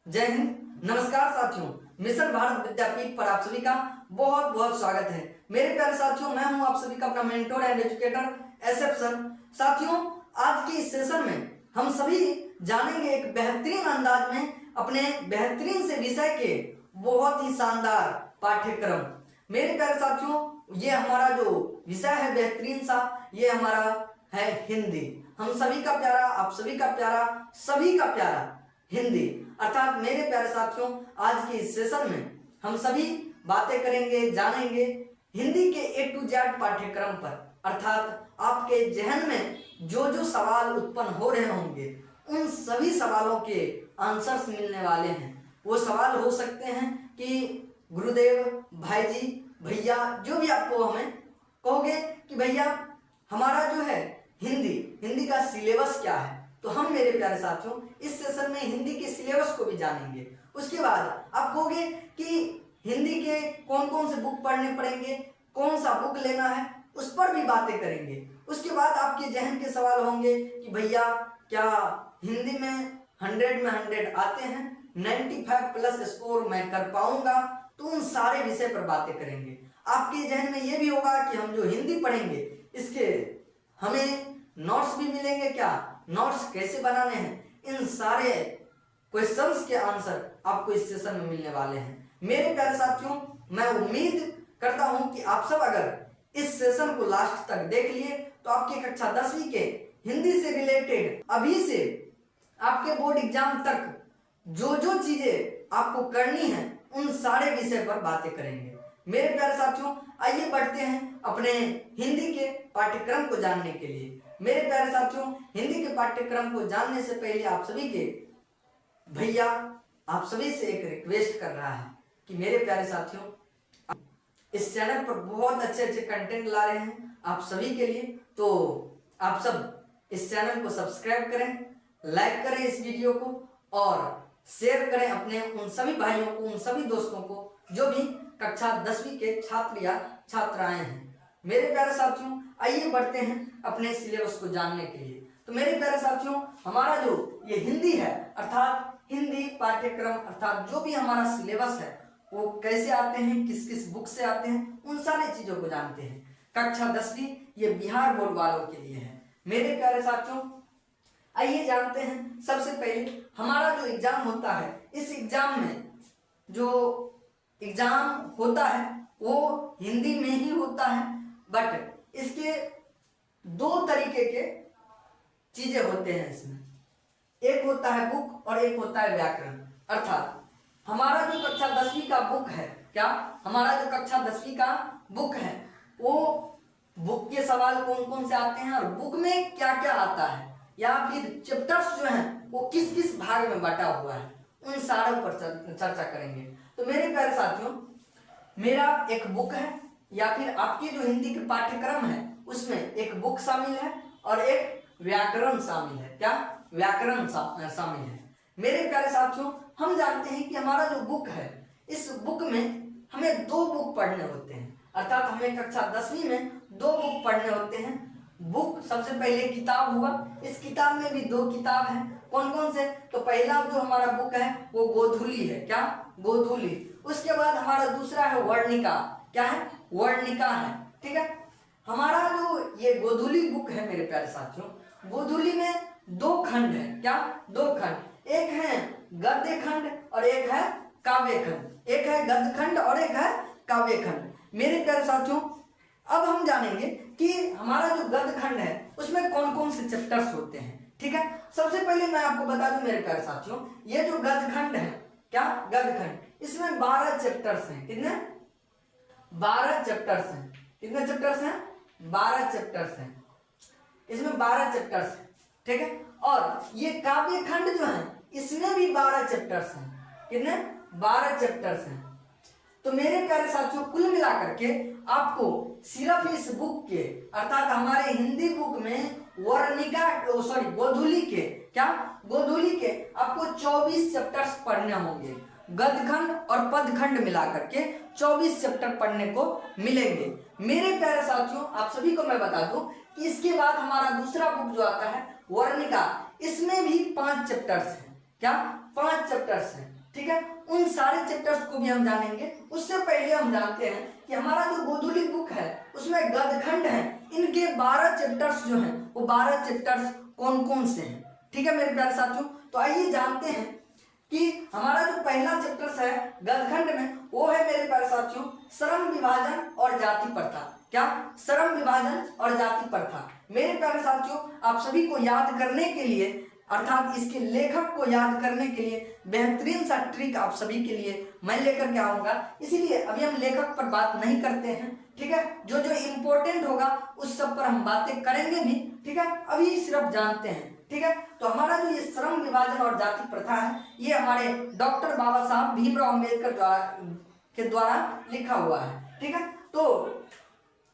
जय हिंद। नमस्कार साथियों, मिशन भारत विद्यापीठ पर आप सभी का बहुत बहुत स्वागत है। मेरे प्यारे साथियों, मैं हूं आप सभी का अपना mentor and educator SF sir. साथियों, आज के इस सेशन में हम सभी जानेंगे एक बेहतरीन अंदाज में अपने बेहतरीन से विषय के बहुत ही शानदार पाठ्यक्रम। मेरे प्यारे साथियों, ये हमारा जो विषय है बेहतरीन सा, ये हमारा है हिंदी। हम सभी का प्यारा, आप सभी का प्यारा, सभी का प्यारा हिंदी। अर्थात मेरे प्यारे साथियों, आज के इस सेशन में हम सभी बातें करेंगे, जानेंगे हिंदी के ए टू जेड पाठ्यक्रम पर। अर्थात आपके जहन में जो जो सवाल उत्पन्न हो रहे होंगे, उन सभी सवालों के आंसर्स मिलने वाले हैं। वो सवाल हो सकते हैं कि गुरुदेव, भाई जी, भैया, जो भी आपको हमें कहोगे कि भैया हमारा जो है हिंदी का सिलेबस क्या है, तो हम मेरे प्यारे साथियों इस सेशन में हिंदी के सिलेबस को भी जानेंगे। उसके बाद आप कहोगे कि हिंदी के कौन कौन से बुक पढ़ने पड़ेंगे, कौन सा बुक लेना है, उस पर भी बातें करेंगे। उसके बाद आपके जहन के सवाल होंगे कि भैया क्या हिंदी में 100 में 100 आते हैं, 95 प्लस स्कोर मैं कर पाऊंगा, तो उन सारे विषय पर बातें करेंगे। आपके जहन में यह भी होगा कि हम जो हिंदी पढ़ेंगे इसके हमें नोट्स भी मिलेंगे, क्या नोट्स कैसे बनाने हैं, इन सारे क्वेश्चंस के आंसर आपको इस सेशन में मिलने वाले हैं। मेरे प्यारे साथियों, मैं उम्मीद करता हूं कि आप सब अगर इस सेशन को लास्ट तक देख लिए तो आपकी कक्षा 10वीं के हिंदी से रिलेटेड अभी से आपके बोर्ड एग्जाम तक जो जो चीजें आपको करनी है, उन सारे विषय पर बातें करेंगे। मेरे प्यारे साथियों, आइए बढ़ते हैं अपने हिंदी के पाठ्यक्रम को जानने के लिए। मेरे प्यारे साथियों, हिंदी के पाठ्यक्रम को जानने से पहले आप सभी के भैया आप सभी से एक रिक्वेस्ट कर रहा है कि मेरे प्यारे साथियों, इस चैनल पर बहुत अच्छे अच्छे कंटेंट ला रहे हैं आप सभी के लिए, तो आप सब इस चैनल को सब्सक्राइब करें, लाइक करें इस वीडियो को और शेयर करें अपने उन सभी भाइयों को, उन सभी दोस्तों को जो भी कक्षा 10वीं के छात्र या छात्राएं हैं। मेरे प्यारे साथियों, आइए बढ़ते हैं अपने सिलेबस को जानने के लिए। तो मेरे प्यारे साथियों, हमारा जो ये हिंदी है, अर्थात हिंदी पाठ्यक्रम, अर्थात जो भी हमारा सिलेबस है वो कैसे आते हैं, किस किस बुक से आते हैं, उन सारी चीजों को जानते हैं। कक्षा 10वीं ये बिहार बोर्ड वालों के लिए है। मेरे प्यारे साथियों, आइए जानते हैं। सबसे पहले हमारा जो एग्जाम होता है, इस एग्जाम में जो एग्जाम होता है वो हिंदी में ही होता है, बट इसके दो तरीके के चीजें होते हैं इसमें। एक होता है बुक और एक होता है व्याकरण। अर्थात हमारा जो कक्षा 10वीं का बुक है, क्या हमारा जो कक्षा 10वीं का बुक है, वो बुक के सवाल कौन कौन से आते हैं और बुक में क्या क्या आता है, या फिर चैप्टर्स जो हैं वो किस किस भाग में बटा हुआ है, उन सारों पर चर्चा करेंगे। तो मेरे प्यारे साथियों, मेरा एक बुक है या फिर आपके जो हिंदी के पाठ्यक्रम है उसमें एक बुक शामिल है और एक व्याकरण शामिल है। क्या व्याकरण शामिल है। मेरे प्यारे साथियों, हम जानते हैं कि हमारा जो बुक है, इस बुक में हमें 2 बुक पढ़ने होते हैं। अर्थात हमें कक्षा 10वीं में 2 बुक पढ़ने होते हैं। बुक सबसे पहले किताब हुआ, इस किताब में भी 2 किताब हैं। कौन कौन से? तो पहला जो हमारा बुक है वो गोधूली है। क्या? गोधूली। उसके बाद हमारा दूसरा है वर्णिका। क्या है? वर्णिका है। ठीक है। हमारा जो ये गोधूली बुक है मेरे प्यारे साथियों, गोधूली में 2 खंड है। क्या? 2 खंड। एक है गद्य खंड और एक है काव्य खंड। एक है गद्य खंड और एक है काव्य खंड। मेरे प्यारे साथियों, अब हम जानेंगे कि हमारा जो गद्य खंड है उसमें कौन कौन से चैप्टर्स होते हैं। ठीक है। सबसे पहले मैं आपको बता दूं मेरे प्यारे साथियों, ये जो गद्य खंड है, क्या गद्य खंड, इसमें 12 चैप्टर्स हैं। कितने? 12 चैप्टर्स हैं। कितने चैप्टर्स हैं? 12 चैप्टर्स हैं। इसमें 12 चैप्टर्स हैं। ठीक है। और ये काव्य खंड जो है इसमें भी 12 चैप्टर्स हैं। कितने? 12 चैप्टर्स हैं। तो मेरे प्यारे साथियों, कुल मिलाकर के आपको सिर्फ इस बुक के, अर्थात हमारे हिंदी बुक में वर्णिका, गोधूली के, क्या गोधूली के आपको 24 चैप्टर्स पढ़ने होंगे। गद्यखंड और पदखंड मिलाकर के 24 चैप्टर पढ़ने को मिलेंगे। मेरे प्यारे साथियों, आप सभी को मैं बता दूं कि इसके बाद हमारा दूसरा बुक जो आता है वर्णिका, इसमें भी 5 चैप्टर्स हैं। क्या? 5 चैप्टर्स हैं। ठीक है, उन सारे चैप्टर्स को भी हम जानेंगे। उससे पहले हम जानते हैं कि हमारा जो गोधूली बुक है उसमें गदखंड है, इनके 12 चैप्टर्स जो हैं वो 12 चैप्टर्स कौन कौन से हैं। ठीक है मेरे प्यारे साथियों, तो आइए जानते हैं कि हमारा जो पहला चैप्टर है गदखंड में वो है मेरे प्यारे साथियों श्रम विभाजन और जाति प्रथा। क्या? श्रम विभाजन और जाति प्रथा। मेरे प्यारे साथियों आप सभी को याद करने के लिए अर्थात इसके लेखक को याद करने के लिए बेहतरीन सा ट्रिक आप सभी के लिए मैं लेकर के आऊंगा, इसीलिए अभी हम लेखक पर बात नहीं करते हैं। ठीक है, जो जो इम्पोर्टेंट होगा उस सब पर हम बातें करेंगे भी। ठीक है, अभी सिर्फ जानते हैं। ठीक है, तो हमारा जो ये श्रम विभाजन और जाति प्रथा है ये हमारे डॉक्टर बाबा साहब भीमराव अम्बेडकर द्वारा लिखा हुआ है। ठीक है, तो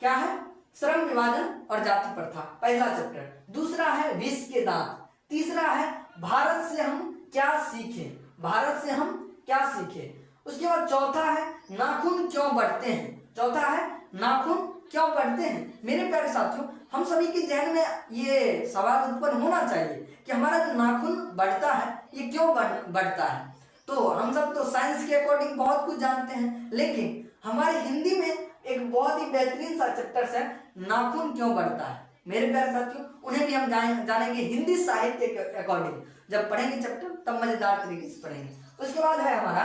क्या है? श्रम विभाजन और जाति प्रथा पहला चैप्टर। दूसरा है विष के दांत। तीसरा है भारत से हम क्या सीखे। भारत से हम क्या सीखे। उसके बाद चौथा है नाखून क्यों बढ़ते हैं। चौथा है नाखून क्यों बढ़ते हैं। मेरे प्यारे साथियों हम सभी के जहन में ये सवाल उत्पन्न होना चाहिए कि हमारा जो नाखून बढ़ता है ये क्यों बढ़ता है। तो हम सब तो साइंस के अकॉर्डिंग बहुत कुछ जानते हैं, लेकिन हमारे हिंदी में एक बहुत ही बेहतरीन सा चैप्टर है नाखून क्यों बढ़ता है। मेरे प्यारे साथियों उन्हें भी हम जानेंगे हिंदी साहित्य के अकॉर्डिंग। जब पढ़ेंगे चैप्टर तब मजेदार तरीके से पढ़ेंगे। उसके बाद है हमारा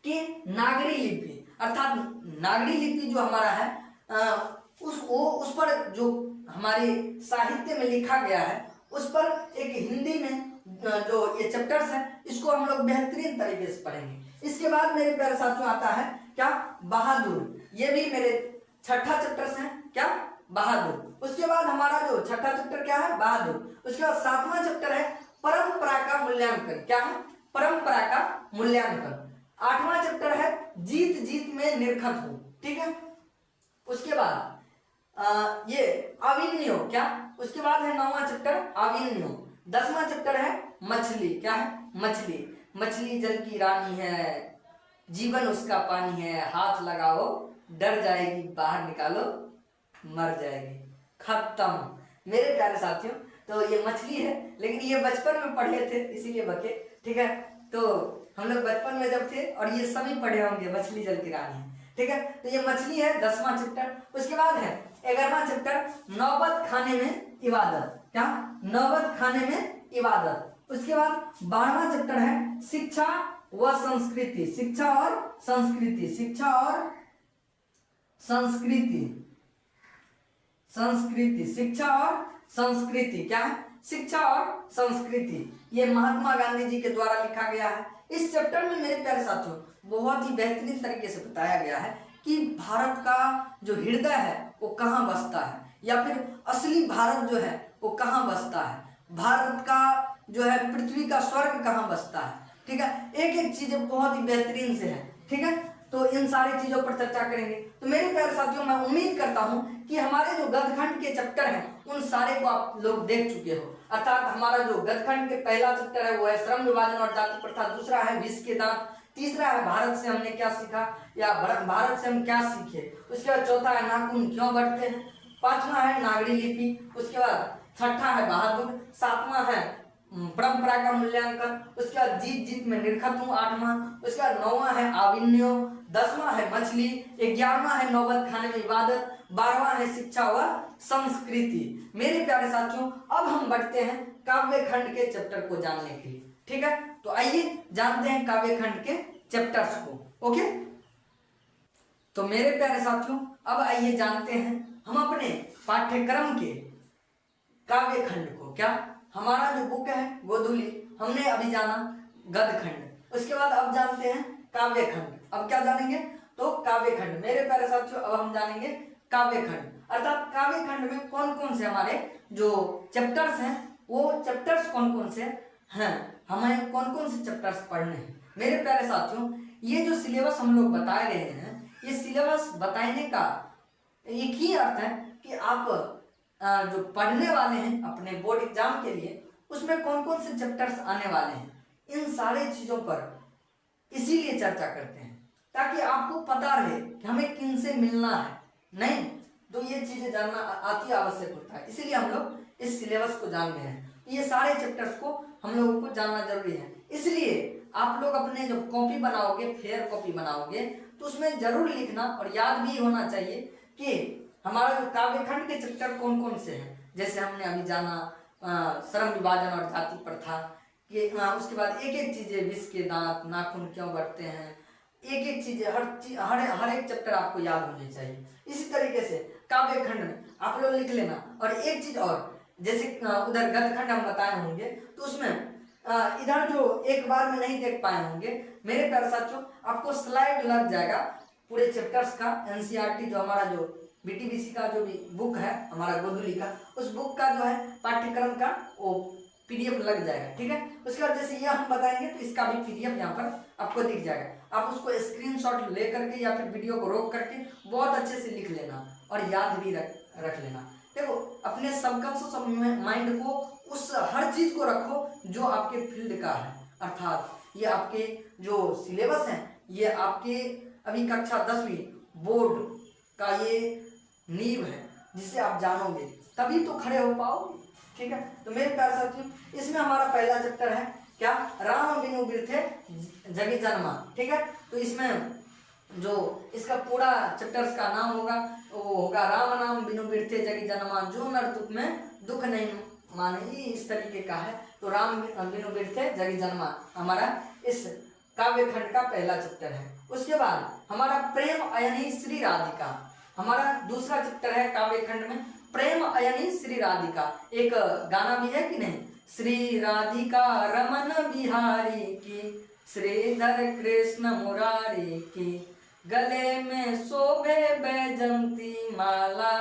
कि नागरी लिपि, अर्थात नागरी लिपि जो हमारा है उस पर जो हमारे साहित्य में लिखा गया है उस पर एक हिंदी में जो ये चैप्टर्स है इसको हम लोग बेहतरीन तरीके से पढ़ेंगे। इसके बाद मेरे प्यारे साथियों आता है क्या? बहादुर। ये भी मेरे छठा चैप्टर्स है। क्या? बहादुर। उसके बाद हमारा जो छठा चैप्टर क्या है? बहादुर। उसके बाद सातवां चैप्टर है परंपरा का मूल्यांकन। क्या है? परंपरा का मूल्यांकन। आठवां चैप्टर है जीत जीत में निरखत हो। ठीक है, उसके बाद ये आविन्यो। क्या? उसके बाद है 9वां चैप्टर आविन्यो। 10वां चैप्टर है मछली। क्या है? मछली। मछली जल की रानी है, जीवन उसका पानी है, हाथ लगाओ डर जाएगी, बाहर निकालो मर जाएगी। खत्म। मेरे प्यारे साथियों तो ये मछली है, लेकिन ये बचपन में पढ़े थे इसीलिए बके। ठीक है, तो हम लोग बचपन में जब थे और ये सभी पढ़े होंगे मछली जल की रानी। ठीक है, तो ये मछली है 10वां चैप्टर। उसके बाद है 11वां चैप्टर नौबत खाने में इबादत। क्या? नौबत खाने में इबादत। उसके बाद 12वां चैप्टर है शिक्षा व संस्कृति। शिक्षा और संस्कृति। शिक्षा और संस्कृति। संस्कृति। शिक्षा और संस्कृति। क्या है? शिक्षा और संस्कृति। ये महात्मा गांधी जी के द्वारा लिखा गया है। इस चैप्टर में मेरे प्यारे साथियों बहुत ही बेहतरीन तरीके से बताया गया है कि भारत का जो हृदय है वो कहाँ बसता है, या फिर असली भारत जो है वो कहाँ बसता है, भारत का जो है पृथ्वी का स्वर्ग कहाँ बसता है। ठीक है, एक एक चीजें बहुत ही बेहतरीन से है। ठीक है, तो इन सारी चीजों पर चर्चा करेंगे। तो मेरे प्यारे साथियों मैं उम्मीद करता हूं कि हमारे जो गदखंड के चैप्टर हैं उन सारे को आप लोग देख चुके हो। अर्थात हमारा जो गदखंड के पहला चैप्टर है वो है श्रम विभाजन और जाति प्रथा। दूसरा है विष के दांत। तीसरा है भारत से हमने क्या सीखा या भारत से हम क्या सीखे। उसके बाद चौथा है नाखून क्यों बढ़ते हैं। पांचवा है नागरी लिपि। उसके बाद छठा है बहादुर। सातवां है परंपरा का मूल्यांकन। उसके बाद जीत जीत में निरखत हूँ 8वां। उसके बाद 9वां है आविन्यो। 10वां है मछली। 11वां है नौबत खाने में इबादत। 12वां है शिक्षा व संस्कृति। मेरे प्यारे साथियों अब हम बढ़ते हैं काव्य खंड के चैप्टर को जानने के लिए। ठीक है, तो आइए जानते हैं काव्य खंड के चैप्टर्स को। ओके, तो मेरे प्यारे साथियों अब आइए जानते हैं हम अपने पाठ्यक्रम के काव्य खंड को। क्या? हमारा जो बुक है गोधूली हमने अभी जाना गदखंड। उसके बाद अब जानते हैं काव्य खंड। अब क्या जानेंगे? तो काव्य खंड। मेरे प्यारे साथियों अब हम जानेंगे काव्य खंड। अर्थात काव्य खंड में कौन कौन से हमारे जो चैप्टर्स हैं वो चैप्टर्स कौन कौन से हैं, हमें कौन कौन से चैप्टर्स पढ़ने हैं। मेरे प्यारे साथियों ये जो सिलेबस हम लोग बता रहे हैं ये सिलेबस बताने का एक ही अर्थ है कि आप जो पढ़ने वाले हैं अपने बोर्ड एग्जाम के लिए उसमें कौन कौन से चैप्टर्स आने वाले हैं, इन सारे चीजों पर इसीलिए चर्चा करते हैं ताकि आपको पता रहे कि हमें किन से मिलना है। नहीं तो ये चीजें जानना अति आवश्यक होता है, इसीलिए हम लोग इस सिलेबस को जान रहे हैं। ये सारे चैप्टर्स को हम लोगों को जानना जरूरी है। इसलिए आप लोग अपने जब कॉपी बनाओगे, फेयर कॉपी बनाओगे, तो उसमें जरूर लिखना और याद भी होना चाहिए कि हमारा जो काव्यखंड के चैप्टर कौन कौन से हैं। जैसे हमने अभी जाना श्रम विभाजन और जाति प्रथा कि उसके बाद एक एक चीजें, विष के दांत, नाखून क्यों बढ़ते हैं, एक एक चीजें, हर एक चैप्टर आपको याद होने चाहिए। इसी तरीके से काव्यखंड में आप लोग लिख लेना। और एक चीज और, जैसे उधर गद्यखंड हम बताए होंगे, तो उसमें इधर जो एक बार में नहीं देख पाए होंगे मेरे प्यारे साथियों, आपको स्लाइड लग जाएगा पूरे चैप्टर्स का। एनसीईआरटी जो हमारा जो बीटीबीसी का जो भी बुक है हमारा गोदुली का, उस बुक का जो है पाठ्यक्रम का वो पीडीएफ लग जाएगा, ठीक है। उसके बाद जैसे ये हम बताएंगे तो इसका भी पीडीएफ यहाँ पर आपको दिख जाएगा। आप उसको स्क्रीनशॉट ले करके या फिर वीडियो को रोक करके बहुत अच्छे से लिख लेना और याद भी रख लेना। देखो, अपने सबकॉन्शियस माइंड को उस हर चीज को रखो जो आपके फील्ड का है, अर्थात ये आपके जो सिलेबस है, ये आपके अभी कक्षा 10वीं बोर्ड का ये नींव है, जिसे आप जानोगे तभी तो खड़े हो पाओगे, ठीक है। तो मेरे प्यारे साथियों, इसमें हमारा पहला चैप्टर है क्या, राम बिनु बिरथे जगी जन्मा, ठीक है। तो इसमें जो इसका पूरा चैप्टर्स का नाम होगा वो होगा राम नाम बिनु बिरथे जगी जन्मा, जो नर तुक में दुख नहीं माने, इस तरीके का है। तो राम बिनु बिरथे जगी जन्मा हमारा इस काव्यखंड का पहला चैप्टर है। उसके बाद हमारा प्रेम अयनी श्री राधिका, हमारा दूसरा चैप्टर है काव्यखंड में, प्रेम अयनी श्री राधिका। एक गाना भी है कि नहीं, श्री राधिका रमन बिहारी की, श्रीधर कृष्ण मुरारी की, गले में शोभे बैजंती माला।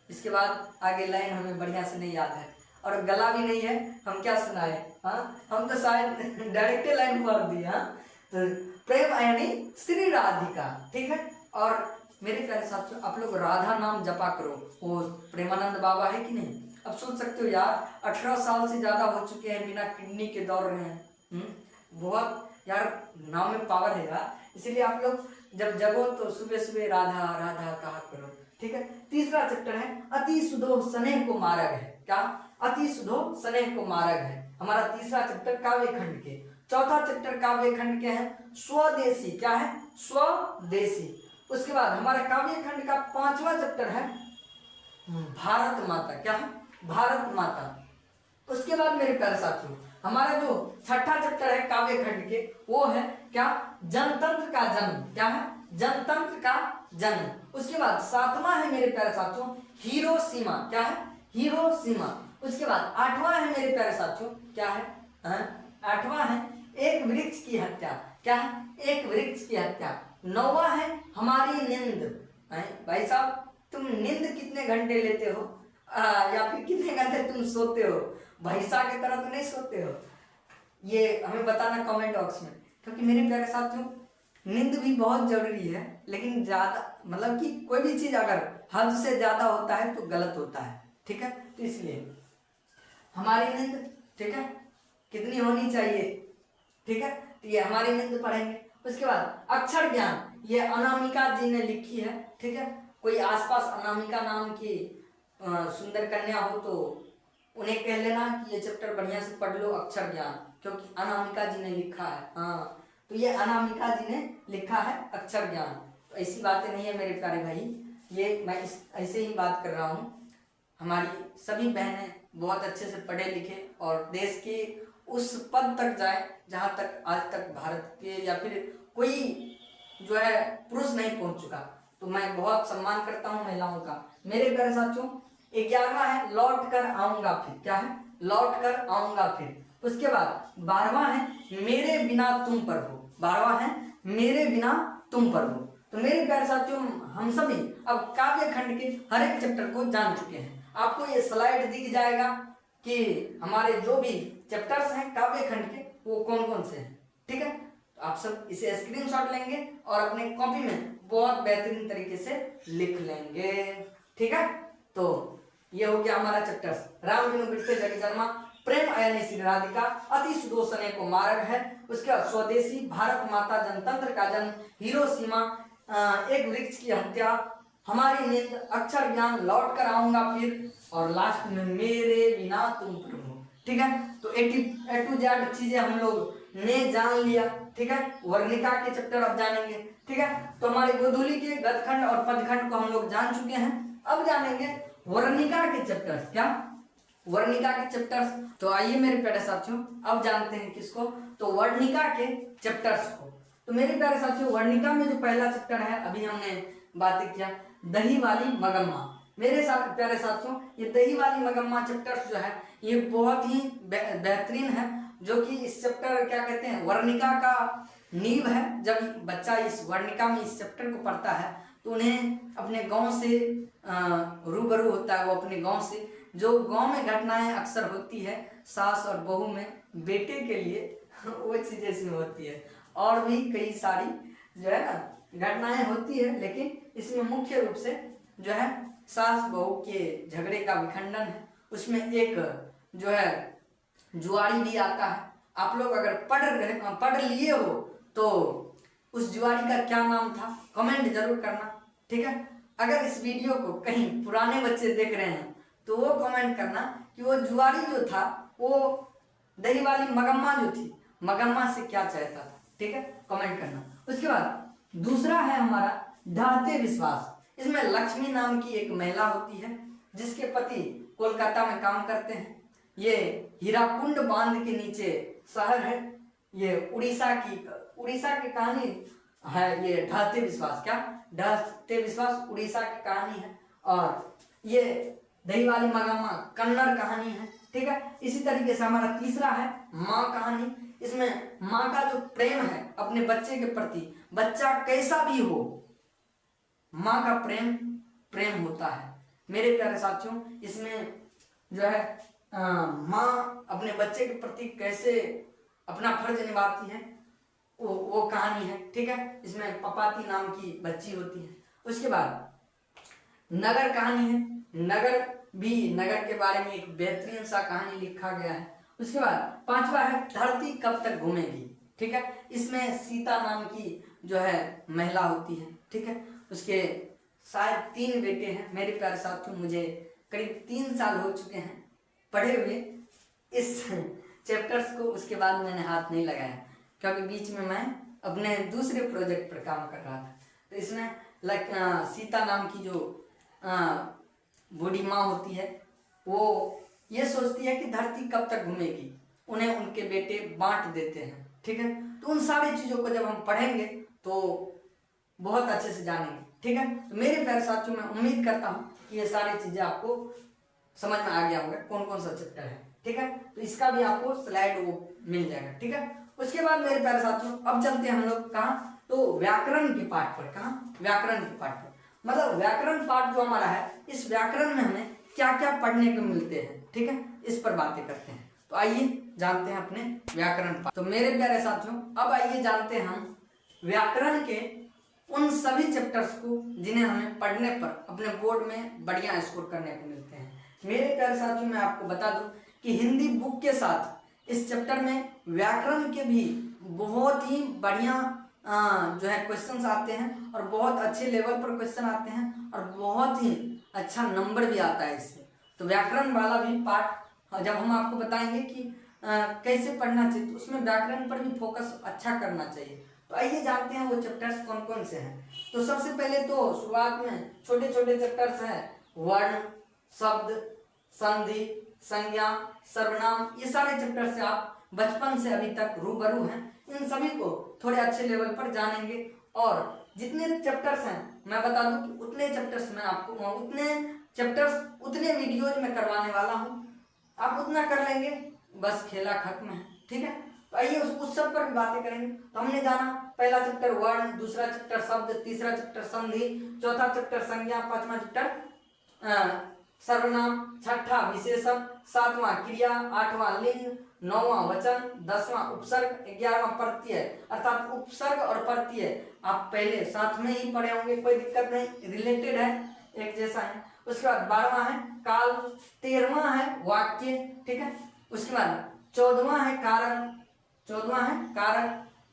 इसके बाद आगे लाइन हमें बढ़िया से नहीं याद है और गला भी नहीं है, हम क्या सुनाए, हाँ हम तो शायद डायरेक्ट लाइन पढ़ दी। हाँ, तो प्रेम अयनी श्री राधिका, ठीक है। और मेरे प्यारे साथियों, आप लोग राधा नाम जपा करो, वो प्रेमानंद बाबा है कि नहीं। अब सोच सकते हो यार, 18 साल से ज्यादा हो चुके हैं, बिना किडनी के दौड़ रहे हैं। बहुत यार नाम में पावर है यार, इसीलिए आप लोग जब जगो तो सुबह सुबह राधा राधा कहा करो, ठीक है। तीसरा चैप्टर है अति सुधो स्नेह को मार्ग है, क्या, अति सुधो स्नेह को मार्ग है हमारा तीसरा चैप्टर काव्यखंड के। चौथा चैप्टर काव्यखंड के है स्वदेशी, क्या है, स्वदेशी। उसके बाद हमारा काव्यखंड का 5वां चैप्टर है भारत माता, क्या है, भारत माता। उसके बाद मेरे प्यारे साथियों, हमारा जो छठा चैप्टर है काव्यखंड के, वो है क्या, जनतंत्र का जन्म, क्या है, जनतंत्र का जन्म। उसके बाद 7वां है मेरे प्यारे साथियों हिरोशिमा, क्या है, हिरोशिमा। उसके बाद 8वां है मेरे प्यारे साथियों, क्या है, 8वां है एक वृक्ष की हत्या, क्या है, एक वृक्ष की हत्या। 9वां है हमारी नींद। भाई साहब, तुम नींद कितने घंटे लेते हो, या फिर कितने घंटे तुम सोते हो, भैंसा की तरह तो नहीं सोते हो, ये हमें बताना कमेंट बॉक्स में। क्योंकि मेरे प्यारे साथियों, नींद भी बहुत जरूरी है, लेकिन ज्यादा मतलब कि कोई भी चीज अगर हद से ज्यादा होता है तो गलत होता है, ठीक है। तो इसलिए हमारी नींद, ठीक है, कितनी होनी चाहिए, ठीक है। तो ये हमारी नींद पढ़ेंगे। उसके बाद अक्षर ज्ञान, ये अनामिका जी ने लिखी है, ठीक है। कोई आसपास अनामिका नाम की सुंदर कन्या हो तो उन्हें कह लेना कि ये चैप्टर बढ़िया से पढ़ लो, अक्षर ज्ञान, क्योंकि अनामिका जी ने लिखा है। हाँ, तो ये अनामिका जी ने लिखा है अक्षर ज्ञान। तो ऐसी बातें नहीं है मेरे प्यारे भाई, ये मैं ऐसे ही बात कर रहा हूँ। हमारी सभी बहनें बहुत अच्छे से पढ़े लिखे और देश के उस पद तक जाए जहाँ तक आज तक भारत के या फिर कोई जो है पुरुष नहीं पहुंच चुका। तो मैं बहुत सम्मान करता हूँ महिलाओं का। मेरे प्यारे साथियों, 11वां है लौट कर आऊंगा फिर, क्या है, लौट कर आऊंगा फिर। उसके बाद 12वां है मेरे बिना तुम पर हो, 12वां है मेरे बिना तुम पर हो। तो मेरे प्यारे साथियों, हम सभी अब काव्यखंड के हर एक चैप्टर को जान चुके हैं। आपको ये स्लाइड दिख जाएगा कि हमारे जो भी चैप्टर्स हैं काव्यखंड के वो कौन कौन से हैं, ठीक है। तो आप सब इसे स्क्रीनशॉट लेंगे और अपने कॉपी में बहुत बेहतरीन तरीके से लिख लेंगे, ठीक है। तो ये हो गया हमारा चैप्टर्स, राम बिनु बिरथे जगी जन्मा, प्रेम अयनी श्री राधिका, अति सुधो स्नेह को मार्ग है। उसके बाद स्वदेशी, भारत माता, जनतंत्र का जन्म, हिरोशिमा, एक वृक्ष की हत्या, हमारी नींद, अक्षर ज्ञान, लौट कर आऊंगा फिर, और लास्ट में मेरे बिना तुम पर हो, ठीक है। तो ए टू जेड चीजें हम लोग ने जान लिया, ठीक है। वर्णिका के चैप्टर अब जानेंगे, ठीक है। तो हमारे गोधूली के गदखंड और पदखंड को हम लोग जान चुके हैं। अब जानेंगे वर्णिका के चैप्टर्स। क्या? वर्णिका के चैप्टर्स। तो आइए मेरे प्यारे साथियों, अब जानते हैं किसको? तो वर्णिका के चैप्टर्स को। तो मेरे प्यारे साथियों, वर्णिका में जो पहला चैप्टर है, अभी हमने बातें किया, दही वाली मगम्मा। मेरे साथ प्यारे साथियों, ये दही वाली मगम्मा चैप्टर्स जो है ये बहुत ही बेहतरीन है, जो कि इस चैप्टर क्या कहते हैं, वर्णिका का नींव है। जब बच्चा इस वर्णिका में इस चैप्टर को पढ़ता है तो उन्हें अपने गांव से रूबरू होता है। वो अपने गांव से, जो गांव में घटनाएं अक्सर होती है सास और बहू में बेटे के लिए वो चीजें इसमें होती है। और भी कई सारी जो है ना घटनाएं होती है, लेकिन इसमें मुख्य रूप से जो है सास बहू के झगड़े का विखंडन है। उसमें एक जो है जुआरी भी आता है। आप लोग अगर पढ़ लिए हो तो उस जुआरी का क्या नाम था कमेंट जरूर करना, ठीक है। अगर इस वीडियो को कहीं पुराने बच्चे देख रहे हैं तो वो कमेंट करना कि वो जुआरी जो था वो दही वाली मगम्मा जो थी, मगम्मा से क्या चाहता था, ठीक है, कमेंट करना। उसके बाद दूसरा है हमारा ढाते विश्वास। इसमें लक्ष्मी नाम की एक महिला होती है जिसके पति कोलकाता में काम करते हैं। ये हीराकुंड बांध के नीचे शहर है। ये उड़ीसा की कहानी है। ये ढाते विश्वास, क्या ढाते विश्वास उड़ीसा की कहानी है। और ये दही वाली मगम्मा कन्नड़ कहानी है, ठीक है। इसी तरीके से हमारा तीसरा है माँ कहानी। इसमें माँ का जो प्रेम है अपने बच्चे के प्रति, बच्चा कैसा भी हो, माँ का प्रेम होता है। मेरे प्यारे साथियों, इसमें जो है माँ अपने बच्चे के प्रति कैसे अपना फर्ज निभाती है वो कहानी है, ठीक है। इसमें पपाती नाम की बच्ची होती है। उसके बाद नगर कहानी है। नगर के बारे में एक बेहतरीन सा कहानी लिखा गया है। उसके बाद पांचवा है धरती कब तक घूमेगी, ठीक है। इसमें सीता नाम की जो है महिला होती है, ठीक है। उसके शायद 3 बेटे हैं। मेरे प्यारे साथियों, मुझे करीब 3 साल हो चुके हैं पढ़े हुए इस चैप्टर्स को। उसके बाद मैंने हाथ नहीं लगाया क्योंकि बीच में मैं अपने दूसरे प्रोजेक्ट पर काम कर रहा था। तो इसमें सीता नाम की जो बूढ़ी माँ होती है वो ये सोचती है कि धरती कब तक घूमेगी। उन्हें उनके बेटे बांट देते हैं, ठीक है। तो उन सारी चीज़ों को जब हम पढ़ेंगे तो बहुत अच्छे से जानेंगे, ठीक है। तो मेरे प्यारे साथियों, मैं उम्मीद करता हूँ कि ये सारी चीज़ें आपको समझ में आ गया होगा कौन कौन सा चैप्टर है, ठीक है। तो इसका भी आपको स्लाइड वो मिल जाएगा, ठीक है। उसके बाद मेरे प्यारे साथियों, अब चलते हैं हम लोग कहाँ? तो व्याकरण के पाठ पर। कहाँ? व्याकरण के पाठ पर। मतलब व्याकरण पाठ जो हमारा है, इस व्याकरण में हमें क्या क्या पढ़ने को मिलते हैं, ठीक है, इस पर बातें करते हैं। तो आइए जानते हैं अपने व्याकरण पाठ। तो मेरे प्यारे साथियों, अब आइए जानते हैं हम व्याकरण के उन सभी चैप्टर्स को जिन्हें हमें पढ़ने पर अपने बोर्ड में बढ़िया स्कोर करने को मिलते हैं। मेरे प्यारे साथियों, मैं आपको बता दूं कि हिंदी बुक के साथ इस चैप्टर में व्याकरण के भी बहुत ही बढ़िया जो है क्वेश्चंस आते हैं और बहुत अच्छे लेवल पर क्वेश्चन आते हैं और बहुत ही अच्छा नंबर भी आता है इससे। तो व्याकरण वाला भी पार्ट जब हम आपको बताएंगे कि कैसे पढ़ना चाहिए, तो उसमें व्याकरण पर भी फोकस अच्छा करना चाहिए। तो आइए जानते हैं वो चैप्टर्स कौन कौन से हैं। तो सबसे पहले तो शुरुआत में छोटे छोटे चैप्टर्स हैं वर्ण, शब्द, संधि, संज्ञा, सर्वनाम। ये सारे चैप्टर से आप बचपन से अभी तक रूबरू हैं। इन सभी को थोड़े अच्छे लेवल पर जानेंगे और जितने चैप्टर्स हैं मैं बता दूं कि उतने चैप्टर्स में आपको उतने वीडियोज में करवाने वाला हूं। आप उतना कर लेंगे, बस खेला खत्म है, ठीक है। तो आइए उस सब पर भी बातें करेंगे। तो हमने जाना पहला चैप्टर वर्ण, दूसरा चैप्टर शब्द, तीसरा चैप्टर संधि, चौथा चैप्टर संज्ञा, पांचवा चैप्टर सर्वनाम, छठा विशेषण, सातवां क्रिया, आठवां लिंग, नौवां वचन, 10वां उपसर्ग, 11वां प्रत्यय। अर्थात उपसर्ग और प्रत्यय आप पहले साथ में ही पढ़े होंगे, कोई दिक्कत नहीं, रिलेटेड है, एक जैसा है। उसके बाद 12वां है काल, 13वां है वाक्य, ठीक है। उसके बाद 14वां है कारक,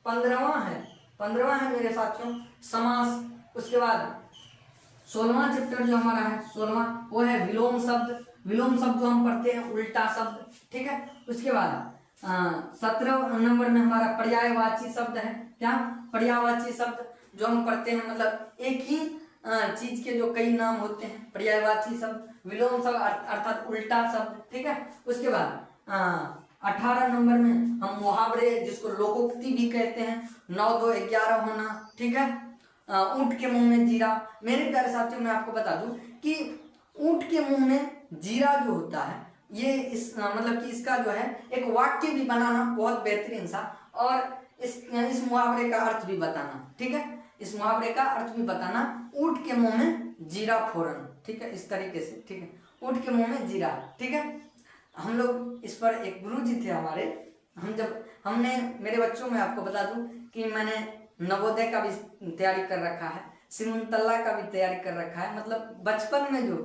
15वां है मेरे साथियों समास। उसके बाद 16वां चैप्टर जो हमारा है 16वां वो है विलोम शब्द। विलोम शब्द जो हम पढ़ते हैं उल्टा शब्द, ठीक है। उसके बाद 17 नंबर में हमारा पर्यायवाची शब्द है। क्या? पर्यायवाची शब्द जो हम पढ़ते हैं, मतलब एक ही चीज के जो कई नाम होते हैं, पर्यायवाची शब्द, विलोम शब्द अर्थात उल्टा शब्द। ठीक है। उसके बाद 18 नंबर में हम मुहावरे, जिसको लोकोक्ति भी कहते हैं, 9 2 11 होना। ठीक है। ऊंट के मुंह में जीरा। मेरे प्यारे साथियों, मैं आपको बता दूं कि ऊंट के मुंह में जीरा जो होता है, ये इस मतलब कि इसका जो है एक वाक्य भी बनाना बहुत बेहतरीन सा, और इस मुहावरे का अर्थ भी बताना। ठीक है। इस मुहावरे का अर्थ भी बताना, ऊंट के मुंह में जीरा फोरन। ठीक है, इस तरीके से। ठीक है, ऊंट के मुंह में जीरा। ठीक है। हम लोग इस पर एक गुरु जी थे हमारे, हमने मेरे बच्चों में आपको बता दूं कि मैंने नवोदय का भी तैयारी कर रखा है, सिमुलतला का भी तैयारी कर रखा है। मतलब बचपन में जो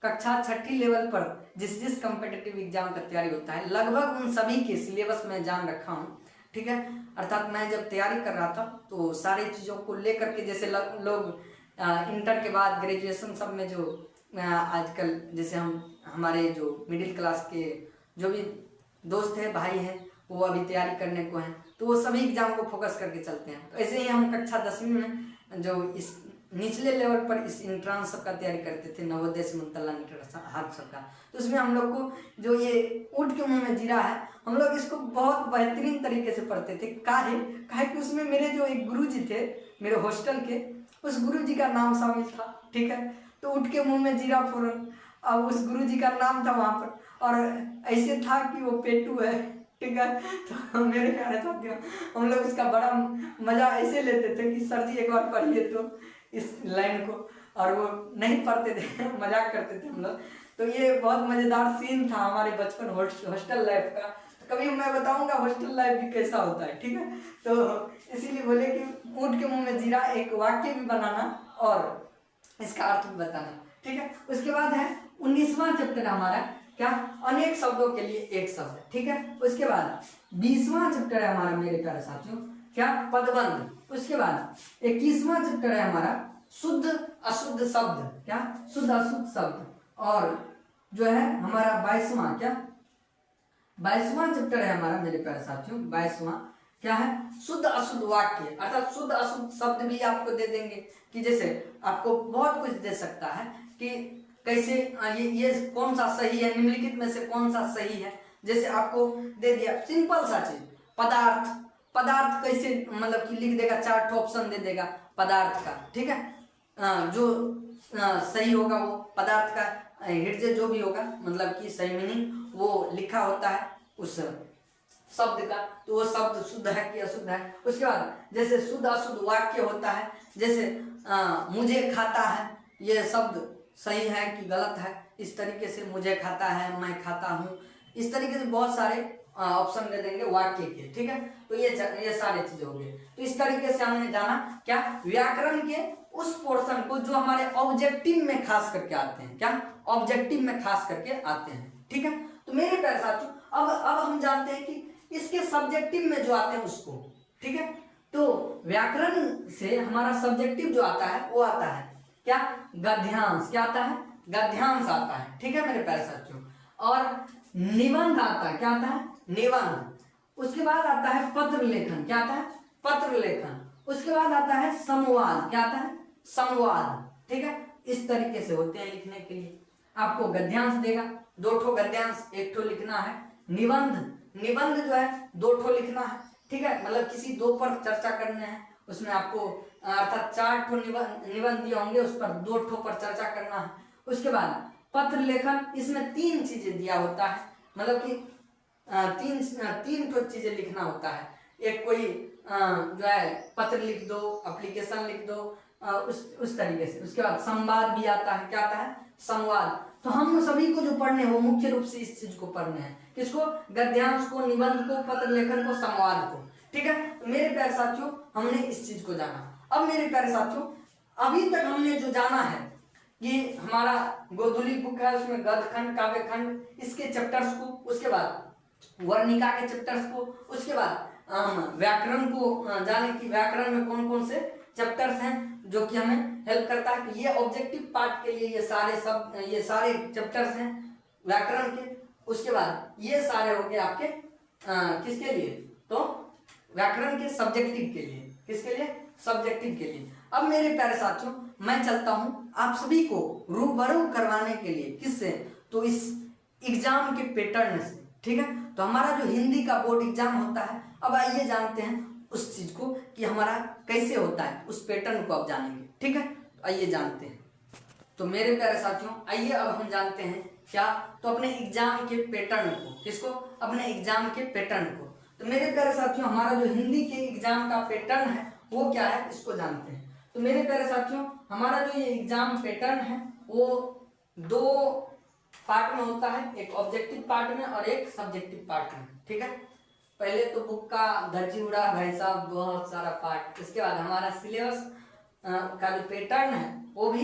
कक्षा 6ठी लेवल पर जिस कम्पिटिटिव एग्जाम का तैयारी होता है, लगभग उन सभी के सिलेबस में जान रखा हूँ। ठीक है। अर्थात मैं जब तैयारी कर रहा था तो सारी चीज़ों को लेकर के, जैसे लोग इंटर के बाद ग्रेजुएशन सब में जो आजकल, जैसे हमारे जो मिडिल क्लास के जो भी दोस्त हैं, भाई हैं, वो अभी तैयारी करने को हैं, तो वो सभी एग्जाम को फोकस करके चलते हैं। तो ऐसे ही हम कक्षा 10वीं में जो इस निचले लेवल पर इस इंट्रांस सबका तैयारी करते थे, नवोदय सिमुलतला हाथ सबका, तो उसमें हम लोग को जो ये ऊंट के मुंह में जीरा है, हम लोग इसको बहुत बेहतरीन तरीके से पढ़ते थे। काहे कि उसमें मेरे जो एक गुरुजी थे मेरे हॉस्टल के, उस गुरुजी का नाम शामिल था। ठीक है। तो ऊंट के मुंह में जीरा फोरन, अब उस गुरुजी का नाम था वहाँ पर, और ऐसे था कि वो पेटू है। ठीक है। तो मेरे प्यारे साथियों, हम लोग इसका बड़ा मजा ऐसे लेते थे कि सर जी एक बार पढ़िए तो इस लाइन को, और वो नहीं पढ़ते थे, मजाक करते थे हम लोग। तो ये बहुत मजेदार सीन था हमारे बचपन हॉस्टल लाइफ का। तो कभी मैं बताऊंगा हॉस्टल लाइफ भी कैसा होता है। ठीक है। तो इसीलिए बोले कि ऊंट के मुंह में जीरा, एक वाक्य भी बनाना और इसका अर्थ भी बताना। ठीक है। उसके बाद है 19वां चैप्टर हमारा, क्या? अनेक शब्दों के लिए एक शब्द। ठीक है। उसके बाद 20वां चैप्टर है हमारा मेरे प्यारे साथियों, क्या? पदबंध। उसके बाद 21वां चैप्टर है हमारा शुद्ध अशुद्ध शब्द। क्या? शुद्ध अशुद्ध शब्द। और जो है हमारा 22वां, क्या? 22वां चैप्टर है हमारा मेरे प्यारे साथियों, 22वां क्या है? शुद्ध अशुद्ध वाक्य, अर्थात शुद्ध अशुद्ध शब्द भी आपको दे देंगे, कि जैसे आपको बहुत कुछ दे सकता है कि कैसे ये कौन सा सही है, निम्नलिखित में से कौन सा सही है। जैसे आपको दे दिया सिंपल सा चीज, पदार्थ कैसे, मतलब कि लिख देगा, 4 ऑप्शन दे देगा पदार्थ का। ठीक है। जो सही होगा वो पदार्थ का हिर्जे जो भी होगा, मतलब कि सही मीनिंग वो लिखा होता है उस शब्द का, तो वो शब्द शुद्ध है कि अशुद्ध है। उसके बाद जैसे शुद्ध अशुद्ध वाक्य होता है, जैसे मुझे खाता है, ये शब्द सही है कि गलत है, इस तरीके से मुझे खाता है, मैं खाता हूँ, इस तरीके से बहुत सारे ऑप्शन दे देंगे वाक्य के। ठीक है। तो ये सारी चीजें हो गई। तो इस तरीके से हमने जाना क्या, व्याकरण के उस पोर्शन को जो हमारे ऑब्जेक्टिव में खास करके आते हैं। क्या? ऑब्जेक्टिव में खास करके आते हैं। ठीक है। तो मेरे प्यारे साथियों, अब हम जानते हैं कि इसके सब्जेक्टिव में जो आते हैं उसको। ठीक है। तो व्याकरण से हमारा सब्जेक्टिव जो आता है वो आता है क्या? गद्यांश। क्या आता है? गद्यांश आता है। ठीक है मेरे प्यारे साथियों। और निबंध आता है। क्या आता है? निबंध। उसके बाद आता है पत्र लेखन। क्या आता है? पत्र लेखन। उसके बाद आता है संवाद। क्या आता है? संवाद। ठीक है। इस तरीके से होते हैं लिखने के लिए। आपको गद्यांश देगा, 2 ठो गद्यांश, 1 ठो लिखना है। निबंध जो है 2 ठो लिखना है। ठीक है। मतलब किसी 2 पर चर्चा करने हैं, उसमें आपको अर्थात 4 ठो निबंध दिए होंगे, उस पर 2 ठो पर चर्चा करना है। उसके बाद पत्र लेखन, इसमें 3 चीजें दिया होता है, मतलब कि तीन ठो चीजें लिखना होता है। एक कोई जो है पत्र लिख दो, एप्लीकेशन लिख दो, उस तरीके से। उसके बाद संवाद भी आता है। क्या आता है? संवाद। तो हम सभी को जो पढ़ने हैं वो मुख्य रूप से इस चीज को पढ़ने हैं। किसको? गद्यांश को, निबंध को, पत्र लेखन को, संवाद को। ठीक है। तो मेरे प्यारे साथियों, हमने इस चीज को जाना। अब मेरे प्यारे साथियों, अभी तक हमने जो जाना है कि हमारा गोधूली बुक है, उसमें गद्य खंड, काव्य खंड, इसके चैप्टर्स को, उसके बाद वर्णिका के चैप्टर्स को, उसके बाद व्याकरण को जाने की व्याकरण में कौन कौन से चैप्टर्स हैं जो कि हमें हेल्प करता है। कि ये ऑब्जेक्टिव पार्ट के लिए ये सारे चैप्टर्स हैं व्याकरण के। उसके बाद ये सारे हो गए आपके किसके लिए, तो व्याकरण के सब्जेक्टिव के लिए, किसके लिए, सब्जेक्टिव के लिए। अब मेरे प्यारे साथियों मैं चलता हूं आप सभी को रूबरू करवाने के लिए, किससे, तो इस एग्जाम के पैटर्न से, ठीक है। तो हमारा जो हिंदी का बोर्ड एग्जाम होता है, अब आइए जानते हैं उस चीज को कि हमारा कैसे होता है, उस पैटर्न को अब जानेंगे, ठीक है। तो आइए जानते हैं। तो मेरे प्यारे साथियों आइए अब हम जानते हैं क्या, तो अपने एग्जाम के पैटर्न को, किसको, अपने एग्जाम के पैटर्न को। तो मेरे प्यारे साथियों हमारा जो हिंदी के एग्जाम का पैटर्न है वो क्या है, इसको जानते हैं। तो मेरे प्यारे साथियों हमारा जो ये एग्जाम पैटर्न है वो दो पार्ट में होता है, एक ऑब्जेक्टिव पार्ट में और एक सब्जेक्टिव पार्ट में, ठीक है। पहले तो बुक का धज्जी उड़ा भाई साहब, बहुत सारा पार्ट। इसके बाद हमारा सिलेबस का जो पैटर्न है वो भी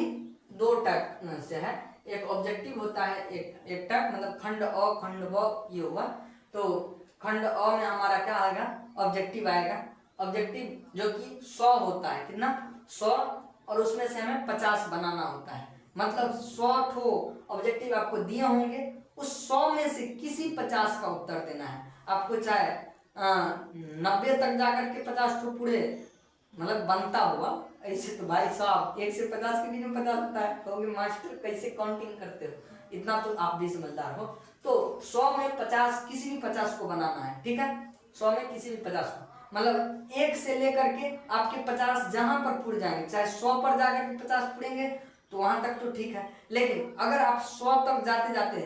दो टाइप से है, एक ऑब्जेक्टिव होता है, एक टाइप मतलब खंड अ खंड ब ये होगा। तो खंड अ में हमारा क्या आएगा, ऑब्जेक्टिव आएगा, ऑब्जेक्टिव जो कि 100 होता है, कितना, 100, और उसमें से हमें 50 बनाना होता है। मतलब 100 ठो ऑब्जेक्टिव आपको दिए होंगे, उस 100 में से किसी 50 का उत्तर देना है आपको, चाहे 90 तक जाकर के 50 ठो पूरे मतलब बनता हुआ। ऐसे तो भाई साहब 1 से 50 के बीच में 50 होता है, कहोगे मास्टर कैसे काउंटिंग करते हो, इतना तो आप भी समझदार हो। तो 100 में 50 किसी भी 50 को बनाना है, ठीक है। 100 में किसी भी 50 को, मतलब 1 से लेकर के आपके 50 जहां पर पुर जाएंगे, चाहे 100 पर जाकर के 50 पुरेंगे तो वहां तक तो ठीक है, लेकिन अगर आप 100 तक जाते जाते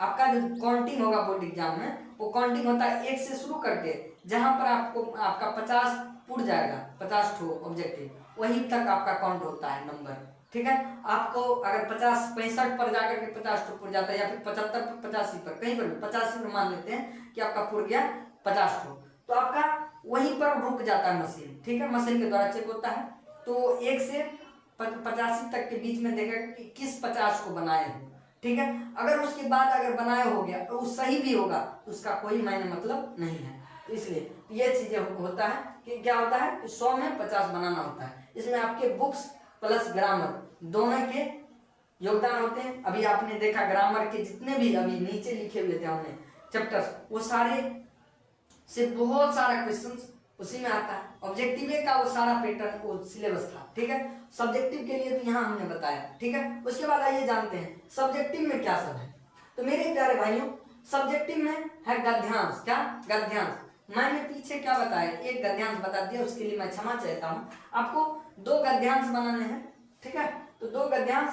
आपका जो काउंटिंग होगा बोर्ड एग्जाम में, वो काउंटिंग होता है 1 से शुरू करके, जहां पर आपको आपका 50 पुर जाएगा, 50 ठो ऑब्जेक्टिव, वहीं तक आपका काउंट होता है नंबर, ठीक है। आपको अगर 50 65 पर जाकर के 50 ठो पुर जाता है, या फिर 75 पर 85 पर, कहीं पर भी 85 पर मान लेते हैं कि आपका पुर गया 50 ठो, तो आपका वहीं पर रुक जाता है मशीन, ठीक है। मशीन के द्वारा चेक होता है, तो 1 से 85 तक के बीच में देखेगा कि किस 50 को बनाए हो, ठीक है। अगर उसके बाद अगर बनाए हो गया तो सही भी होगा, उसका कोई मायने मतलब नहीं है। तो इसलिए ये चीजें होता है कि क्या होता है कि 100 में 50 बनाना होता है। इसमें आपके बुक्स प्लस ग्रामर दोनों के योगदान होते हैं। अभी आपने देखा ग्रामर के जितने भी अभी नीचे लिखे हुए थे हमने चैप्टर्स, वो सारे से बहुत सारा क्वेश्चंस उसी में आता है। ऑब्जेक्टिव का वो सारा पैटर्न वो सिलेबस था, ठीक है। सब्जेक्टिव के लिए तो यहाँ हमने बताया, ठीक है। उसके बाद आइए जानते हैं सब्जेक्टिव में क्या सब है। तो मेरे प्यारे भाइयों सब्जेक्टिव में है गद्यांश, क्या, गद्यांश। मैंने पीछे क्या बताया, एक गद्यांश बता दिया, उसके लिए मैं क्षमा चाहता हूँ। आपको 2 गद्यांश बनाने हैं, ठीक है। तो 2 गद्यांश,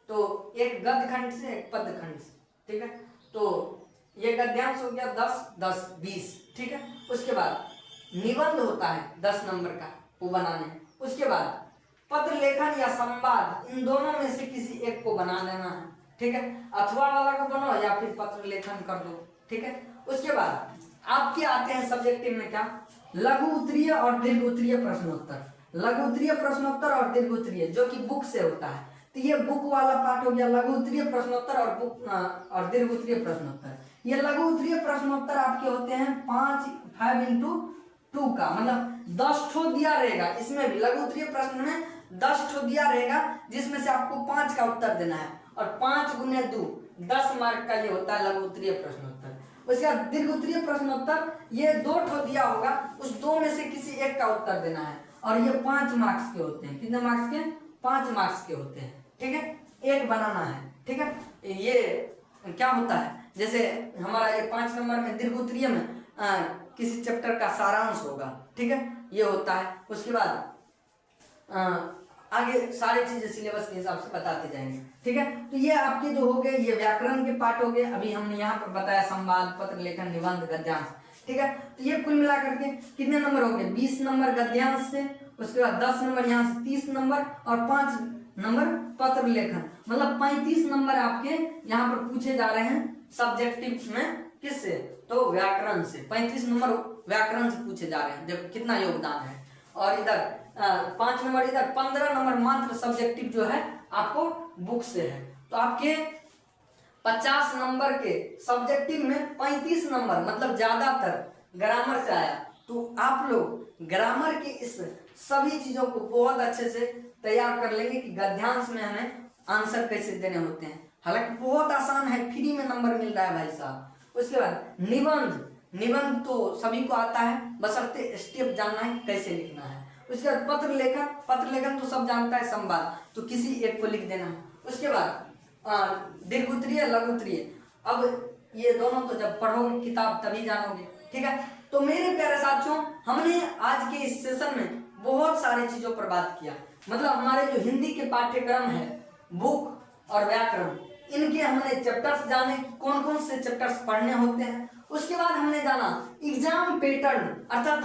तो एक गद्य खंड से एक पद्य खंड से, ठीक है। तो ये गद्यांश हो गया 10 10 20, ठीक है। उसके बाद निबंध होता है 10 नंबर का, वो बनाने हैं। उसके बाद पत्र लेखन या संवाद, इन दोनों में से किसी एक को बना लेना है, ठीक है। अथवा वाला को बनाओ या फिर पत्र लेखन कर दो, ठीक है। उसके बाद आपके आते हैं सब्जेक्टिव में क्या, लघु उत्तरीय और दीर्घ उत्तरीय प्रश्नोत्तर। लघु उत्तरीय प्रश्नोत्तर और दीर्घ उत्तरीय जो कि बुक से होता है, तो ये बुक वाला पार्ट हो गया लघु उत्तरीय प्रश्नोत्तर और बुक और दीर्घ उत्तरीय प्रश्नोत्तर। ये लघु उत्तरीय प्रश्नोत्तर आपके होते हैं 5x2 का, मतलब 10 ठो दिया रहेगा। इसमें भी लघु उत्तरीय प्रश्न में 10 ठो दिया रहेगा, जिसमें से आपको 5 का उत्तर देना है, और 5 गुने 2 10 मार्क का ये होता है लघु उत्तरीय प्रश्नोत्तर। उसके बाद दीर्घ उत्तरीय प्रश्नोत्तर, ये 2 ठो दिया होगा, उस 2 में से किसी एक का उत्तर देना है, और ये 5 मार्क्स के होते हैं। कितने मार्क्स के, 5 मार्क्स के होते हैं, ठीक है। एक बनाना है, ठीक है। ये क्या होता है, जैसे हमारा ये 5 नंबर में दीर्घ उत्तरीय में किसी चैप्टर का सारांश होगा, ठीक है, ये होता है। उसके बाद आगे सारी चीजें सिलेबस के हिसाब से बताते जाएंगे, ठीक है। तो ये आपके जो हो गए ये व्याकरण के पार्ट हो गए। अभी हमने यहाँ पर बताया संवाद, पत्र लेखन, निबंध, गद्यांश, ठीक है। तो ये कुल मिला करके कितने नंबर हो गए, 20 नंबर गद्यांश से, उसके बाद 10 नंबर यहाँ से 30 नंबर, और 5 नंबर पत्र लेखन, मतलब 35 नंबर आपके यहाँ पर पूछे जा रहे हैं सब्जेक्टिव में। किससे, तो व्याकरण से 35 नंबर व्याकरण से पूछे जा रहे हैं। देखो कितना योगदान है। और इधर 5 नंबर, इधर 15 नंबर मात्र सब्जेक्टिव जो है आपको बुक से है। तो आपके 50 नंबर के सब्जेक्टिव में 35 नंबर मतलब ज्यादातर ग्रामर से आया। तो आप लोग ग्रामर के इस सभी चीजों को बहुत अच्छे से तैयार कर लेंगे कि गद्यांश में हमें आंसर कैसे देने होते हैं। हालांकि बहुत आसान है, फ्री में नंबर मिल रहा है भाई साहब। उसके बाद निबंध, निबंध तो सभी को आता है, बशर्ते स्टेप जानना है कि कैसे लिखना है। उसके बाद पत्र लेखन तो सब जानता है, संवाद तो किसी एक को लिख देना है। उसके बाद दीर्घ उत्तरीय, लघु उत्तरीय, अब ये दोनों तो जब पढ़ोगे किताब तभी जानोगे, ठीक है। तो मेरे प्यारे साथियों, हमने आज के इस सेशन में बहुत सारी चीजों पर बात किया। मतलब हमारे जो हिंदी के पाठ्यक्रम है, बुक और व्याकरण, इनके हमने चैप्टर्स जाने, कौन कौन से चैप्टर्स पढ़ने होते हैं। उसके बाद हमने जाना एग्जाम पैटर्न, अर्थात